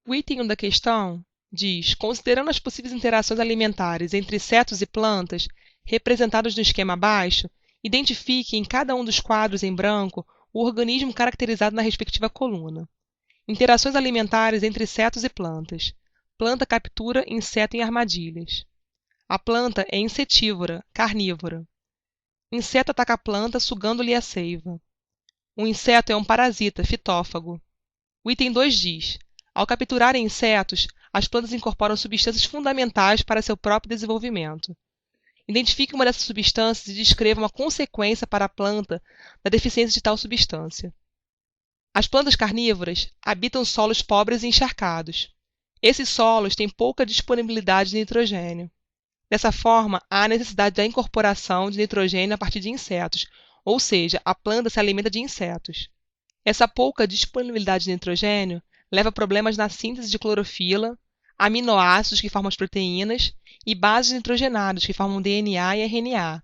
O item 1 da questão diz: considerando as possíveis interações alimentares entre insetos e plantas, representados no esquema abaixo, identifique em cada um dos quadros em branco o organismo caracterizado na respectiva coluna. Interações alimentares entre insetos e plantas. Planta captura inseto em armadilhas. A planta é insetívora, carnívora. Inseto ataca a planta, sugando-lhe a seiva. O inseto é um parasita, fitófago. O item 2 diz: ao capturarem insetos, as plantas incorporam substâncias fundamentais para seu próprio desenvolvimento. Identifique uma dessas substâncias e descreva uma consequência para a planta da deficiência de tal substância. As plantas carnívoras habitam solos pobres e encharcados. Esses solos têm pouca disponibilidade de nitrogênio. Dessa forma, há necessidade da incorporação de nitrogênio a partir de insetos, ou seja, a planta se alimenta de insetos. Essa pouca disponibilidade de nitrogênio leva a problemas na síntese de clorofila, aminoácidos que formam as proteínas e bases nitrogenadas que formam DNA e RNA.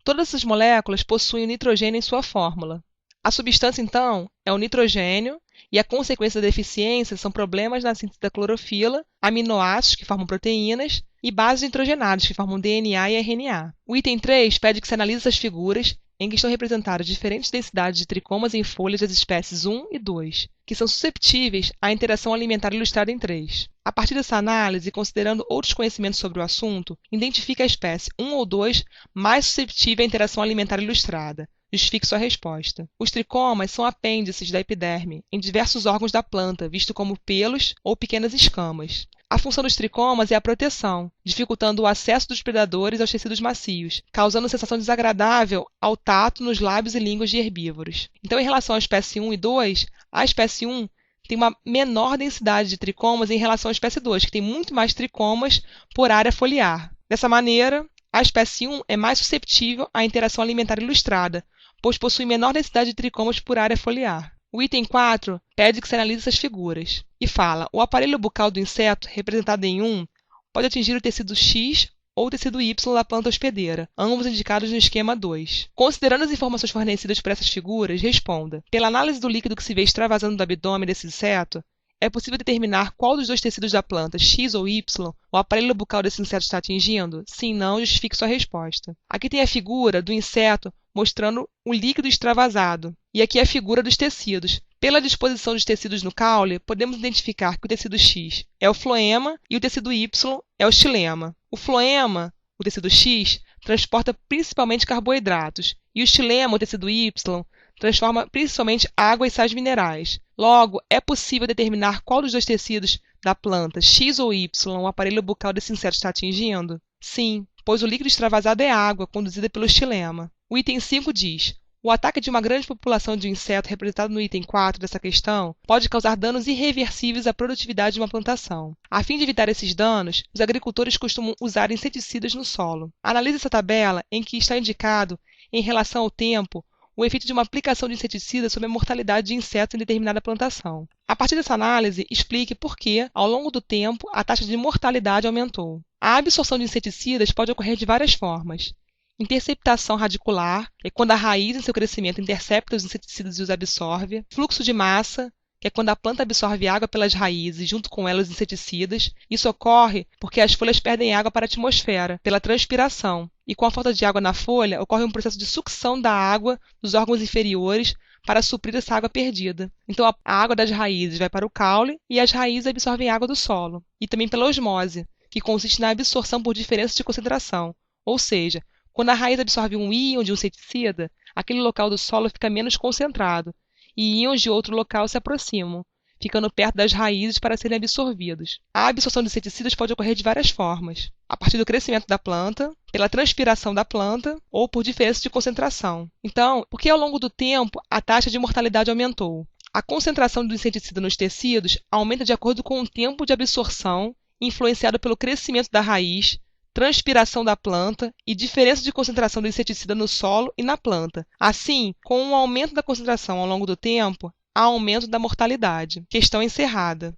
Todas essas moléculas possuem o nitrogênio em sua fórmula. A substância, então, é o nitrogênio e a consequência da deficiência são problemas na síntese da clorofila, aminoácidos que formam proteínas e bases nitrogenadas que formam DNA e RNA. O item 3 pede que se analise essas figuras em que estão representadas diferentes densidades de tricomas em folhas das espécies 1 e 2, que são susceptíveis à interação alimentar ilustrada em 3. A partir dessa análise, considerando outros conhecimentos sobre o assunto, identifique a espécie 1 ou 2 mais susceptível à interação alimentar ilustrada. Justifique sua resposta. Os tricomas são apêndices da epiderme em diversos órgãos da planta, visto como pelos ou pequenas escamas. A função dos tricomas é a proteção, dificultando o acesso dos predadores aos tecidos macios, causando sensação desagradável ao tato nos lábios e línguas de herbívoros. Então, em relação à espécie 1 e 2, a espécie 1 tem uma menor densidade de tricomas em relação à espécie 2, que tem muito mais tricomas por área foliar. Dessa maneira, a espécie 1 é mais susceptível à interação alimentar ilustrada, pois possui menor densidade de tricomas por área foliar. O item 4 pede que se analise essas figuras e fala: o aparelho bucal do inseto, representado em 1, pode atingir o tecido X ou o tecido Y da planta hospedeira, ambos indicados no esquema 2. Considerando as informações fornecidas por essas figuras, responda: pela análise do líquido que se vê extravasando do abdômen desse inseto, é possível determinar qual dos dois tecidos da planta, X ou Y, o aparelho bucal desse inseto está atingindo? Sim, não, justifique sua resposta. Aqui tem a figura do inseto mostrando o líquido extravasado. E aqui a figura dos tecidos. Pela disposição dos tecidos no caule, podemos identificar que o tecido X é o floema e o tecido Y é o xilema. O floema, o tecido X, transporta principalmente carboidratos, e o xilema, o tecido Y, transforma principalmente água e sais minerais. Logo, é possível determinar qual dos dois tecidos da planta, X ou Y, o aparelho bucal desse inseto está atingindo? Sim, pois o líquido extravasado é água, conduzida pelo xilema. O item 5 diz: o ataque de uma grande população de um inseto, representado no item 4 dessa questão, pode causar danos irreversíveis à produtividade de uma plantação. A fim de evitar esses danos, os agricultores costumam usar inseticidas no solo. Analise essa tabela em que está indicado, em relação ao tempo, o efeito de uma aplicação de inseticida sobre a mortalidade de insetos em determinada plantação. A partir dessa análise, explique por que, ao longo do tempo, a taxa de mortalidade aumentou. A absorção de inseticidas pode ocorrer de várias formas. Interceptação radicular, que é quando a raiz em seu crescimento intercepta os inseticidas e os absorve. Fluxo de massa, que é quando a planta absorve água pelas raízes e junto com ela os inseticidas. Isso ocorre porque as folhas perdem água para a atmosfera, pela transpiração. E com a falta de água na folha, ocorre um processo de sucção da água dos órgãos inferiores para suprir essa água perdida. Então a água das raízes vai para o caule e as raízes absorvem água do solo. E também pela osmose, que consiste na absorção por diferença de concentração. Ou seja, quando a raiz absorve um íon de um inseticida, aquele local do solo fica menos concentrado, e íons de outro local se aproximam, ficando perto das raízes para serem absorvidos. A absorção de inseticidas pode ocorrer de várias formas: a partir do crescimento da planta, pela transpiração da planta ou por diferença de concentração. Então, por que ao longo do tempo a taxa de mortalidade aumentou? A concentração do inseticida nos tecidos aumenta de acordo com o tempo de absorção, influenciado pelo crescimento da raiz, transpiração da planta e diferença de concentração do inseticida no solo e na planta. Assim, com o aumento da concentração ao longo do tempo, há aumento da mortalidade. Questão encerrada.